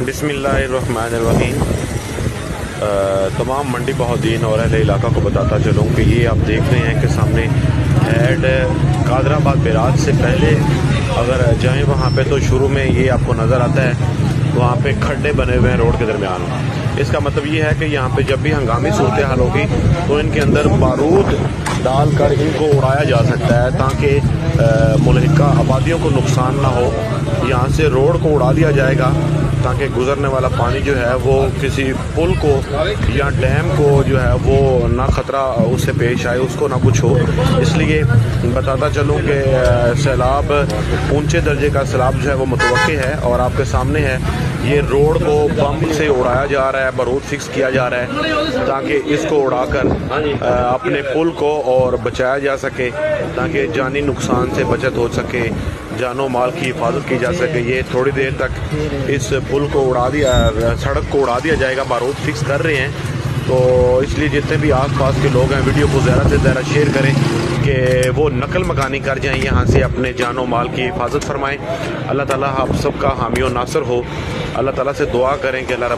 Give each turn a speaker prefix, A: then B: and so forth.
A: बिस्मिल्लाहिर्रहमानिर्रहीम। तमाम मंडी बहादीन और अहले इलाका को बताता चलूँ कि ये आप देख रहे हैं कि सामने हेड कादराबाद बैराज से पहले अगर जाएं वहाँ पे तो शुरू में ये आपको नज़र आता है, वहाँ पे खड्डे बने हुए हैं रोड के दरमियान। इसका मतलब ये है कि यहाँ पे जब भी हंगामी सूरत हाल होगी तो इनके अंदर बारूद डालकर इनको उड़ाया जा सकता है ताकि मुल्हिका आबादियों को नुकसान ना हो। यहाँ से रोड को उड़ा दिया जाएगा ताकि गुजरने वाला पानी जो है वो किसी पुल को या डैम को जो है वो ना ख़तरा उससे पेश आए, उसको ना कुछ हो। इसलिए बताता चलूँ कि सैलाब ऊंचे दर्जे का सैलाब जो है वो मुतवक्की है और आपके सामने है। ये रोड को बम से उड़ाया जा रहा है, बारूद फिक्स किया जा रहा है ताकि इसको उड़ाकर अपने पुल को और बचाया जा सके, ताकि जानी नुकसान से बचत हो सके, जानो माल की हिफाजत की जा सके। ये थोड़ी देर तक इस पुल को उड़ा दिया, सड़क को उड़ा दिया जाएगा, बारूद फिक्स कर रहे हैं। तो इसलिए जितने भी आसपास के लोग हैं वीडियो को ज़्यादा से ज़्यादा शेयर करें कि वो नकल मकानी कर जाएं, यहाँ से अपने जानो माल की हिफाजत फरमाएं। अल्लाह ताला आप सबका हामी और नासर हो। अल्लाह ताला से दुआ करें कि अल्लाह रब्बुल